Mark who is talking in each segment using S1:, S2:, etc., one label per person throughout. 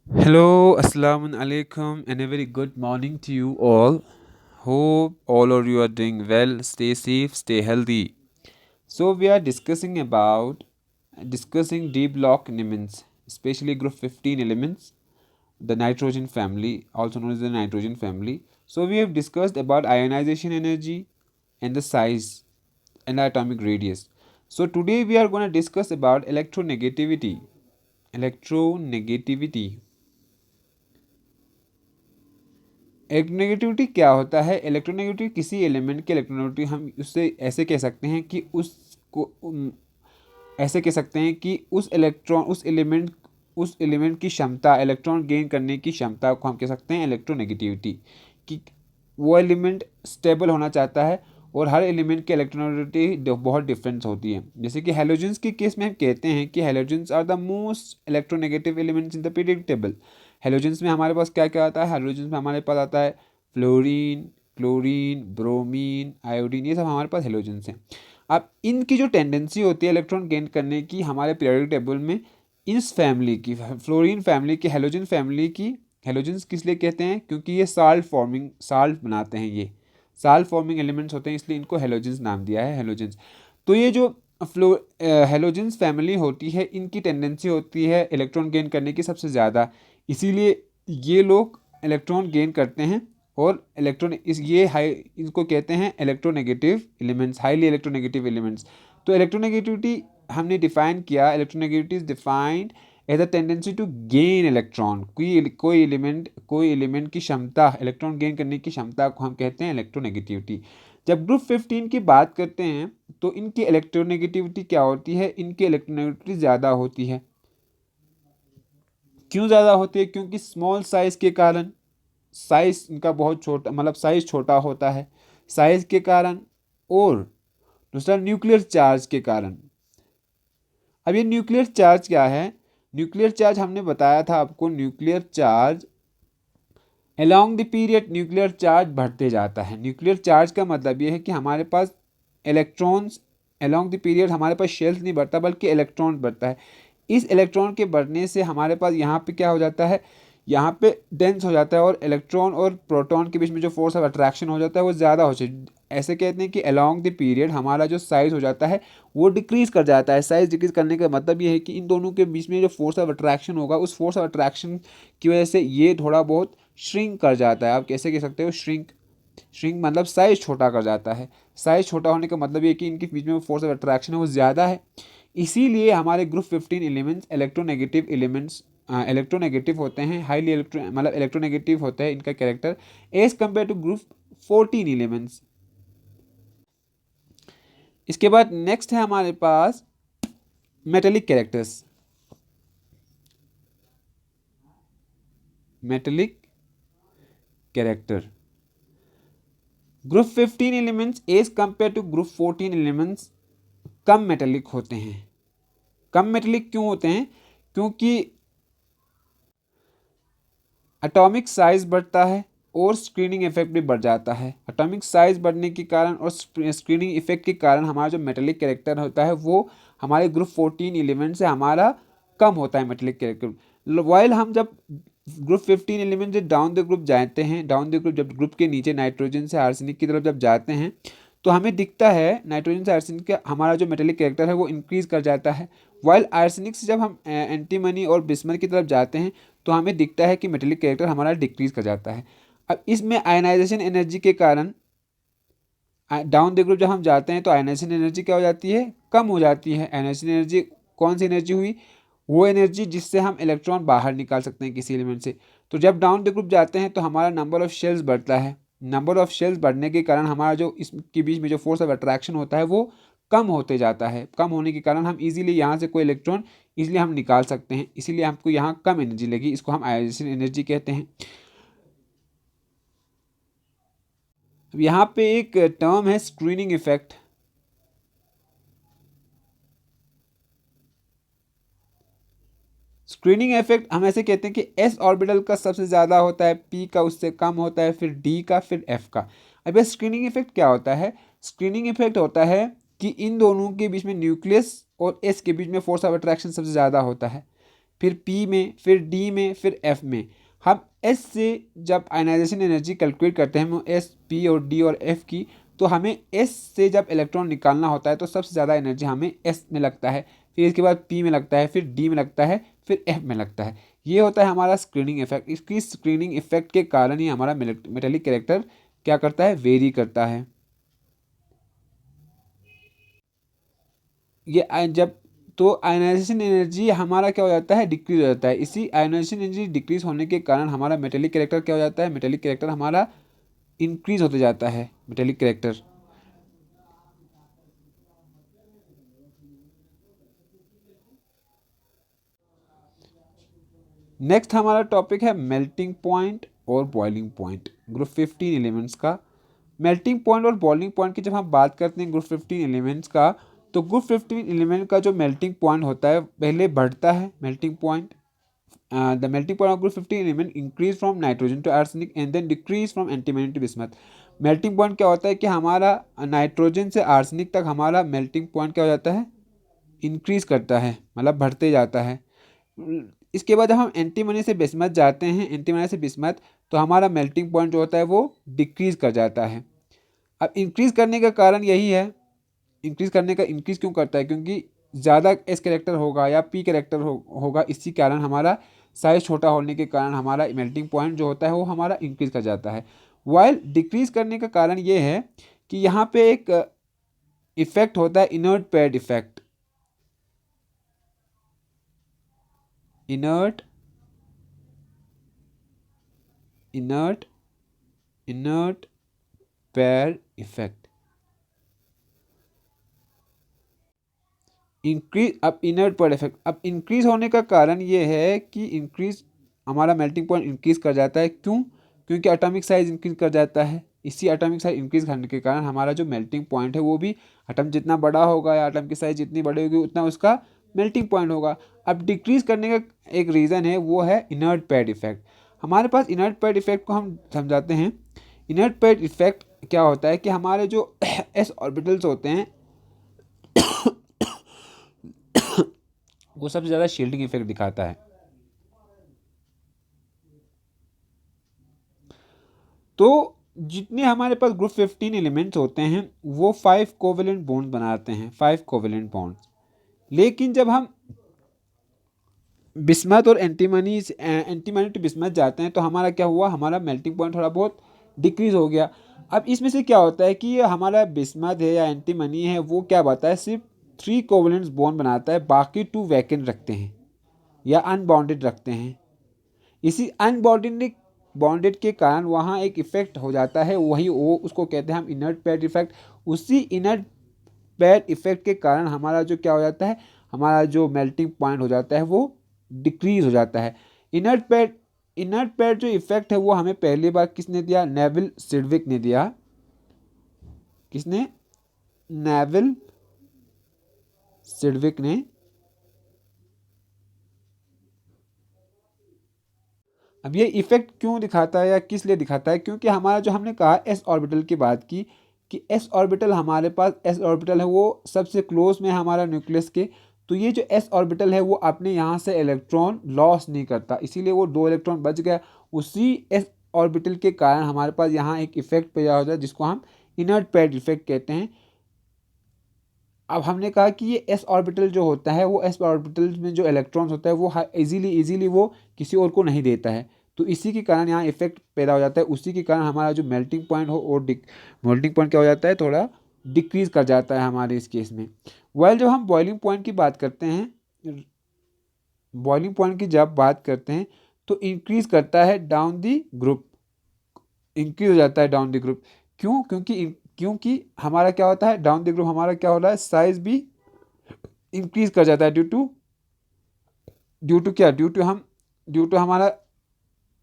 S1: Hello, Assalamu alaikum, and a very good morning to you all. Hope all of you are doing well. Stay safe, stay healthy. So we are discussing D block elements, especially group 15 elements, the nitrogen family, also known as the nitrogen family. So we have discussed about ionization energy and the size and the atomic radius. So today we are going to discuss about electronegativity. Electronegativity. Electronegativity क्या होता है? Electronegativity किसी element की electronegativity हम उससे ऐसे कह सकते हैं कि ऐसे कह सकते हैं कि उस एलिमेंट की क्षमता, इलेक्ट्रॉन गेन करने की क्षमता को हम कह सकते हैं इलेक्ट्रोनेगेटिविटी। कि वो एलिमेंट स्टेबल होना चाहता है और हर एलिमेंट की इलेक्ट्रोनेगेटिविटी बहुत डिफरेंस होती है। जैसे कि हेलोजेंस के केस में हम कहते हैं कि halogens are the most electronegative elements in the periodic table. Halogens में हमारे पास क्या क्या आता है? हेलोजेंस में हमारे पास आता है फ्लोरीन, क्लोरीन, ब्रोमीन, आयोडीन, ये सब हमारे पास हेलोजेंस हैं। अब इनकी जो टेंडेंसी होती है इलेक्ट्रॉन गेन करने की हमारे पीरियोडिक टेबल में, इस फैमिली की, फ्लोरीन फैमिली की, हेलोजन फैमिली की, हेलोजेंस किस लिए कहते हैं? क्योंकि ये साल्ट बनाते हैं, ये साल्ट फॉर्मिंग एलिमेंट्स होते हैं, इसलिए इनको हेलोजेंस नाम दिया है, हेलोजेंस। तो ये जो फ्लो हेलोजेंस फैमिली होती है, इनकी टेंडेंसी होती है इलेक्ट्रॉन गेन करने की सबसे ज़्यादा, इसीलिए ये लोग इलेक्ट्रॉन गेन करते हैं। और इलेक्ट्रॉन इस ये हाई इनको कहते हैं electronegative elements, highly electronegative elements. तो इलेक्ट्रोनेगेटिविटी हमने डिफाइन किया, electronegativity is defined as a tendency to gain electron. कोई एलिमेंट की क्षमता, इलेक्ट्रॉन गेन करने की क्षमता को हम कहते हैं इलेक्ट्रोनेगेटिविटी। जब ग्रुप 15 की बात करते हैं तो इनकी इलेक्ट्रोनेगेटिविटी क्या होती है? इनकी इलेक्ट्रोनेगेटिविटी ज़्यादा होती है। क्यों ज़्यादा होती है? क्योंकि स्मॉल साइज के कारण, साइज इनका बहुत छोटा, मतलब साइज छोटा होता है, साइज के कारण, और दूसरा न्यूक्लियर चार्ज के कारण। अब ये न्यूक्लियर चार्ज क्या है? न्यूक्लियर चार्ज हमने बताया था आपको, nuclear charge along the period nuclear charge बढ़ते जाता है। न्यूक्लियर चार्ज का मतलब ये है कि हमारे पास इलेक्ट्रॉन्स अलोंग द पीरियड, हमारे पास शेल्स नहीं बढ़ता बल्कि इलेक्ट्रॉन बढ़ता है। इस इलेक्ट्रॉन के बढ़ने से हमारे पास यहाँ पे क्या हो जाता है? यहाँ पे डेंस हो जाता है, और इलेक्ट्रॉन और प्रोटॉन के बीच में जो फोर्स ऑफ अट्रैक्शन हो जाता है वो ज़्यादा हो जाता है। ऐसे कहते हैं कि अलोंग द पीरियड हमारा जो साइज हो जाता है वो डिक्रीज कर जाता है। साइज डिक्रीज करने का मतलब ये है कि इन दोनों के बीच में जो फोर्स ऑफ अट्रैक्शन होगा, उस फोर्स ऑफ अट्रैक्शन की वजह से ये थोड़ा बहुत श्रिंक कर जाता है। आप कैसे कह सकते हो? श्रिंक। श्रिंक मतलब साइज छोटा कर जाता है। साइज छोटा होने का मतलब ये है कि इनके बीच में फोर्स ऑफ अट्रैक्शन है वो ज़्यादा है। इसीलिए हमारे group 15 elements electronegative elements, electronegative होते हैं, हाईली मतलब इलेक्ट्रोनेगेटिव होता है इनका character, as compare to group 14 elements. इसके बाद नेक्स्ट है हमारे पास metallic characters. Metallic character, group 15 elements as compare to group 14 elements कम मेटेलिक होते हैं। कम मेटेलिक क्यों होते हैं? क्योंकि एटॉमिक साइज बढ़ता है और स्क्रीनिंग इफेक्ट भी बढ़ जाता है। एटॉमिक साइज बढ़ने के कारण और स्क्रीनिंग इफेक्ट के कारण हमारा जो मेटेलिक कैरेक्टर होता है वो हमारे ग्रुप 14 एलिमेंट से हमारा कम होता है मेटेलिक कैरेक्टर। वाइल हम जब ग्रुप 15 एलिमेंट से डाउन द ग्रुप जाते हैं, डाउन द ग्रुप जब ग्रुप के नीचे नाइट्रोजन से आर्सेनिक की तरफ जब जाते हैं, तो हमें दिखता है नाइट्रोजन से आर्सेनिक का हमारा जो मेटेलिक कैरेक्टर है वो इंक्रीज कर जाता है। वाइल आर्सेनिक से जब हम एंटीमनी और बिस्मथ की तरफ जाते हैं तो हमें दिखता है कि मेटेलिक कैरेक्टर हमारा डिक्रीज कर जाता है। अब इसमें आयनाइजेशन एनर्जी के कारण डाउन द ग्रुप जब हम जाते हैं तो आयनाइजेशन एनर्जी क्या हो जाती है? कम हो जाती है। आयनाइजेशन एनर्जी कौन सी एनर्जी हुई? वो एनर्जी जिससे हम इलेक्ट्रॉन बाहर निकाल सकते हैं किसी एलिमेंट से। तो जब डाउन द ग्रुप जाते हैं तो हमारा नंबर ऑफ शेल्स बढ़ता है। नंबर ऑफ शेल्स बढ़ने के कारण हमारा जो इसके बीच में जो फोर्स ऑफ अट्रैक्शन होता है वो कम होते जाता है। कम होने के कारण हम इजीली यहाँ से कोई इलेक्ट्रॉन इसलिए हम निकाल सकते हैं, इसीलिए हमको यहाँ कम एनर्जी लगी, इसको हम आयोनाइजेशन एनर्जी कहते हैं। अब यहाँ पे एक टर्म है स्क्रीनिंग इफेक्ट। स्क्रीनिंग इफेक्ट हम ऐसे कहते हैं कि एस ऑर्बिटल का सबसे ज़्यादा होता है, पी का उससे कम होता है, फिर डी का, फिर एफ का। अब ये स्क्रीनिंग इफेक्ट क्या होता है? स्क्रीनिंग इफेक्ट होता है कि इन दोनों के बीच में न्यूक्लियस और एस के बीच में फोर्स ऑफ अट्रैक्शन सबसे ज़्यादा होता है। फिर पी में, फिर डी में, फिर एफ में। हम एस से जब आयनाइजेशन एनर्जी कैलकुलेट करते हैं एस, पी और डी और एफ की, तो हमें एस से जब इलेक्ट्रॉन निकालना होता है तो सबसे ज़्यादा एनर्जी हमें एस में लगता है, फिर इसके बाद पी में लगता है, फिर डी में लगता है, फिर एफ में लगता है। ये होता है हमारा स्क्रीनिंग इफेक्ट। इसकी स्क्रीनिंग इफेक्ट के कारण ही हमारा मेटेलिक कैरेक्टर क्या करता है, वेरी करता है। ये जब तो आयनाइजेशन एनर्जी हमारा क्या हो जाता है, डिक्रीज हो जाता है। इसी आयनाइजेशन एनर्जी डिक्रीज होने के कारण हमारा मेटेलिक कैरेक्टर क्या हो जाता है, मेटेलिक कैरेक्टर हमारा इंक्रीज होते जाता है, मेटेलिक कैरेक्टर। नेक्स्ट हमारा टॉपिक है मेल्टिंग पॉइंट और बॉइलिंग पॉइंट, ग्रुप 15 एलिमेंट्स का। मेल्टिंग पॉइंट और बॉइलिंग पॉइंट की जब हम बात करते हैं ग्रुप 15 एलिमेंट्स का, तो ग्रुप 15 एलिमेंट का जो मेल्टिंग पॉइंट होता है पहले बढ़ता है melting point. The melting point of group 15 element increase from nitrogen to arsenic and then decrease from antimony to bismuth। Melting point क्या होता है कि हमारा नाइट्रोजन से आर्सेनिक तक हमारा मेल्टिंग पॉइंट क्या हो जाता है, इंक्रीज करता है, मतलब बढ़ते जाता है। इसके बाद जब हम एंटीमनी से बिस्मथ जाते हैं, एंटीमनी से बिस्मथ, तो हमारा मेल्टिंग पॉइंट जो होता है वो डिक्रीज कर जाता है। अब इंक्रीज करने का कारण यही है, इंक्रीज करने का इंक्रीज क्यों करता है, क्योंकि ज़्यादा एस कैरेक्टर होगा या पी कैरेक्टर होगा, इसी कारण हमारा साइज छोटा होने के कारण हमारा मेल्टिंग पॉइंट जो होता है वो हमारा इंक्रीज कर जाता है। वाइल डिक्रीज करने का कारण ये है कि यहाँ पे एक इफेक्ट होता है, inert pad effect. Inert inert inert pad effect. Increase, अब इनर्ट पैड इफेक्ट, अब इंक्रीज होने का कारण ये है कि इंक्रीज हमारा मेल्टिंग पॉइंट इंक्रीज कर जाता है। क्यों, क्योंकि एटॉमिक साइज इंक्रीज कर जाता है। इसी एटॉमिक साइज इंक्रीज करने के कारण हमारा जो मेल्टिंग पॉइंट है वो भी, एटम जितना बड़ा होगा या एटम की साइज जितनी बड़ी होगी उतना उसका मेल्टिंग पॉइंट होगा। अब डिक्रीज करने का एक रीज़न है, वो है इनर्ट पैड इफेक्ट। हमारे पास इनर्ट पैड इफेक्ट को हम समझाते हैं। इनर्ट पैड इफेक्ट क्या होता है कि हमारे जो एस ऑर्बिटल्स होते हैं वो सबसे ज़्यादा शील्डिंग इफेक्ट दिखाता है। तो जितने हमारे पास ग्रुप 15 एलिमेंट्स होते हैं वो 5 कोवेलेंट बॉन्ड बनाते हैं, 5 कोवेलेंट बॉन्ड्स। लेकिन जब हम बिस्मथ और एंटीमनी टू बिस्मथ जाते हैं तो हमारा क्या हुआ, हमारा मेल्टिंग पॉइंट थोड़ा बहुत डिक्रीज हो गया। अब इसमें से क्या होता है कि ये हमारा बिस्मथ है या एंटीमनी है वो क्या बताता है, सिर्फ 3 कोवेलेंट बॉन्ड बनाता है, बाकी 2 वैकेंट रखते हैं या अनबाउंडेड रखते हैं। इसी अनबॉन्डेड बॉन्डेड के कारण वहाँ एक इफेक्ट हो जाता है, वही वो उसको कहते हैं हम इनर्ट पैड इफेक्ट। उसी इनर्ट पैड इफेक्ट के कारण हमारा जो क्या हो जाता है, हमारा जो मेल्टिंग पॉइंट हो जाता है वो डिक्रीज हो जाता है। इनर्ट पैड जो इफेक्ट है वो हमें पहली बार किसने दिया, नेविल सिडविक ने दिया। किसने, नेविल सिडविक ने। अब ये इफेक्ट क्यों दिखाता है या किस लिए दिखाता है, क्योंकि हमारा जो हमने कहा एस ऑर्बिटल की बात की कि एस ऑर्बिटल, हमारे पास एस ऑर्बिटल है वो सबसे क्लोज में है हमारा न्यूक्लियस के। तो ये जो एस ऑर्बिटल है वो अपने यहाँ से इलेक्ट्रॉन लॉस नहीं करता, इसीलिए वो 2 इलेक्ट्रॉन बच गया। उसी एस ऑर्बिटल के कारण हमारे पास यहाँ एक इफेक्ट पैदा हो जाता है जिसको हम इनर्ट पैड इफेक्ट कहते हैं। अब हमने कहा कि ये एस ऑर्बिटल जो होता है वो एस ऑर्बिटल में जो इलेक्ट्रॉन्स होता है वो इजीली वो किसी और को नहीं देता है। तो इसी के कारण यहाँ इफेक्ट पैदा हो जाता है, उसी के कारण हमारा जो मेल्टिंग पॉइंट हो और मेल्टिंग पॉइंट क्या हो जाता है, थोड़ा डिक्रीज कर जाता है हमारे इस केस में। वेल जब हम बॉइलिंग पॉइंट की बात करते हैं, बॉइलिंग पॉइंट की जब बात करते हैं तो इंक्रीज करता है डाउन दी ग्रुप, इंक्रीज हो जाता है डाउन द ग्रुप। क्यों, क्योंकि हमारा क्या होता है, डाउन द ग्रुप हमारा क्या हो रहा है, साइज भी इंक्रीज कर जाता है ड्यू टू क्या, ड्यू टू हमारा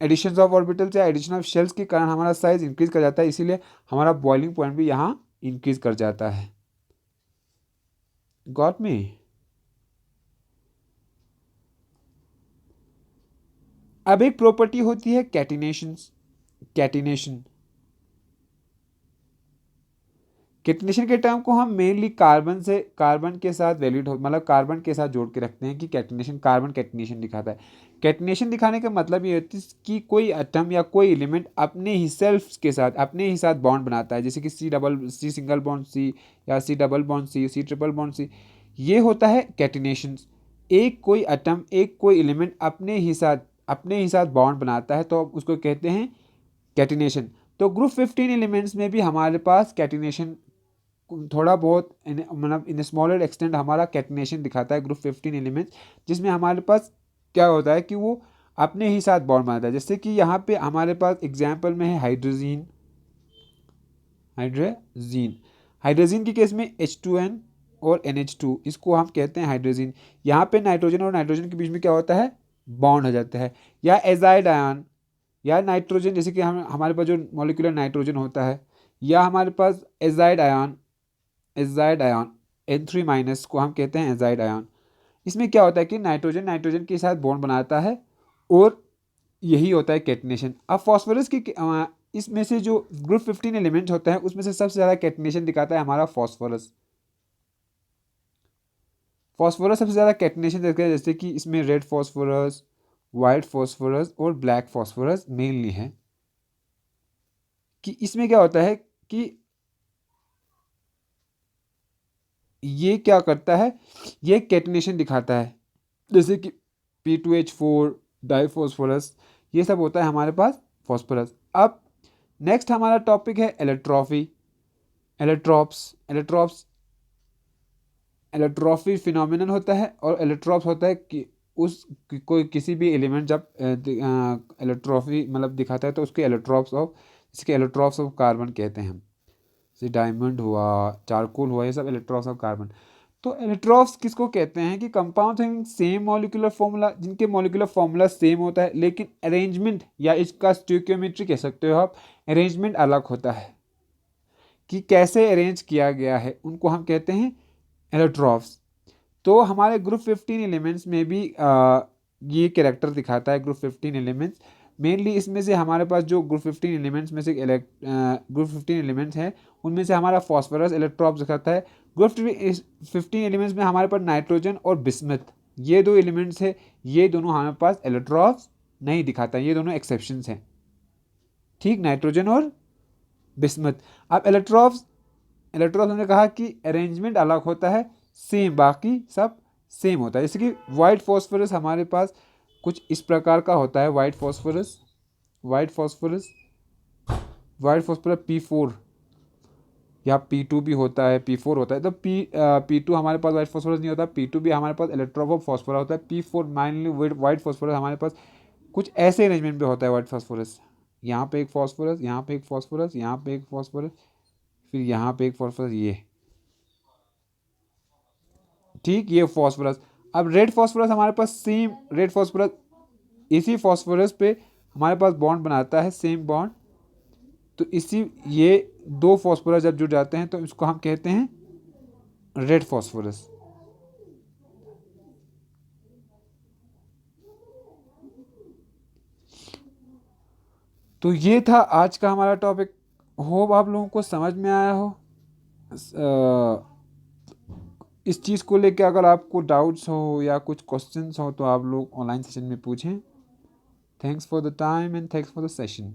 S1: एडिशन ऑफ ऑर्बिटल्स या एडिशन ऑफ शेल्स के कारण हमारा साइज इंक्रीज कर जाता है, इसीलिए हमारा बॉइलिंग पॉइंट भी यहाँ इंक्रीज कर जाता है। Got me. अब एक प्रॉपर्टी होती है कैटिनेशन। कैटिनेशन के टर्म को हम मेनली कार्बन के साथ वैल्यूड हो मतलब कार्बन के साथ जोड़ के रखते हैं कि कैटिनेशन कार्बन कैटिनेशन दिखाता है। कैटिनेशन दिखाने का मतलब ये होता है कि कोई एटम या कोई एलिमेंट अपने ही सेल्फ के साथ अपने ही साथ बॉन्ड बनाता है, जैसे कि सी सिंगल बॉन्ड सी या C double bond C triple bond C, ये होता है कैटिनेशन। एक कोई एटम एक कोई एलिमेंट अपने ही साथ बॉन्ड बनाता है तो उसको कहते हैं कैटिनेशन। तो ग्रुप 15 एलिमेंट्स में भी हमारे पास कैटिनेशन थोड़ा बहुत मतलब इन स्मॉलर एक्सटेंट हमारा कैटिनेशन दिखाता है ग्रुप 15 एलिमेंट्स, जिसमें हमारे पास क्या होता है कि वो अपने ही साथ बॉन्ड बनाता है। जैसे कि यहाँ पे हमारे पास एग्जाम्पल में है हाइड्रोजीन। हाइड्रोजीन हाइड्रोजीन के केस में H2N और NH2, इसको हम कहते हैं हाइड्रोजीन। यहाँ पे नाइट्रोजन और नाइट्रोजन के बीच में क्या होता है, बॉन्ड हो जाता है। या एजाइड आयन या नाइट्रोजन, जैसे कि हम हमारे पास जो मॉलिक्यूलर नाइट्रोजन होता है, या हमारे पास एजाइड आयन N3- को हम कहते हैं एजाइड आयन। इसमें क्या होता है कि नाइट्रोजन नाइट्रोजन के साथ बॉन्ड बनाता है और यही होता है कैटिनेशन। अब फॉस्फोरस की इसमें से जो ग्रुप 15 एलिमेंट होता है उसमें से सबसे ज़्यादा कैटिनेशन दिखाता है हमारा फॉस्फोरस। फॉस्फोरस सबसे ज़्यादा कैटिनेशन देता है, जैसे कि इसमें रेड फॉस्फोरस, वाइट फॉस्फोरस और ब्लैक फॉस्फोरस मेनली है। कि इसमें क्या होता है कि ये क्या करता है, ये कैटिनेशन दिखाता है, जैसे कि P2H4 डाईफॉस्फोरस, ये सब होता है हमारे पास फॉस्फोरस। अब नेक्स्ट हमारा टॉपिक है एलेट्रॉफी। एलेट्रॉप्स एलेट्रॉफी फिनोमिनन होता है, और एलेट्रॉप्स होता है कि कोई किसी भी एलिमेंट जब एलेट्रॉफी मतलब दिखाता है तो उसके एलेट्रॉप्स ऑफ इसके एलेट्रॉप्स ऑफ कार्बन कहते हैं हम। जैसे डायमंड हुआ, चारकोल हुआ, ये सब इलेक्ट्रॉन्स ऑफ कार्बन। तो इलेक्ट्रॉन्स किसको कहते हैं कि compound having same molecular formula, जिनके मॉलिक्यूलर फॉर्मूला सेम होता है लेकिन अरेंजमेंट या इसका स्टोइकियोमेट्री कह सकते हो आप, अरेंजमेंट अलग होता है कि कैसे अरेंज किया गया है, उनको हम कहते हैं इलेक्ट्रॉन्स। तो हमारे ग्रुप 15 एलिमेंट्स में भी ये कैरेक्टर दिखाता है ग्रुप 15 एलिमेंट्स। मेनली इसमें से हमारे पास जो ग्रुप 15 एलिमेंट्स में से ग्रुप 15 एलिमेंट्स हैं उनमें से हमारा फॉस्फोरस इलेक्ट्रॉप दिखाता है। ग्रुप 15 एलिमेंट्स में हमारे पास नाइट्रोजन और बिस्मथ, ये दो एलिमेंट्स हैं, ये दोनों हमारे पास इलेक्ट्रॉप्स नहीं दिखाता, ये दोनों एक्सेप्शंस हैं। ठीक, नाइट्रोजन और बिस्मथ। अब इलेक्ट्रॉप्स हमने कहा कि अरेंजमेंट अलग होता है, सेम बाकी सब सेम होता है। जैसे कि वाइट फॉस्फोरस हमारे पास कुछ इस प्रकार का होता है। वाइट फॉस्फोरस P4 या P2 भी होता है, P4 होता है। तो P2 हमारे पास वाइट फॉस्फोरस नहीं होता, P2 भी हमारे पास इलेक्ट्रॉप ऑफ फॉस्फोरस होता है। P4 माइनली वाइट फॉस्फोरस हमारे पास कुछ ऐसे अरेंजमेंट पे होता है वाइट फॉस्फोरस। यहाँ पे एक फॉस्फोरस, यहाँ पे एक फॉस्फोरस, यहाँ पे एक फॉस्फोरस, फिर यहाँ पे एक फॉस्फोरस, ये ठीक, ये फॉस्फोरस। अब रेड फॉस्फोरस हमारे पास सेम रेड फॉस्फोरस इसी फॉस्फोरस पे हमारे पास बॉन्ड बनाता है, सेम बॉन्ड। तो इसी ये दो फॉस्फोरस जब जुड़ जाते हैं तो इसको हम कहते हैं रेड फॉस्फोरस। तो ये था आज का हमारा टॉपिक। होप आप लोगों को समझ में आया हो। इस चीज़ को लेकर अगर आपको डाउट्स हो या कुछ क्वेश्चंस हो तो आप लोग ऑनलाइन सेशन में पूछें। Thanks for the time and thanks for the session.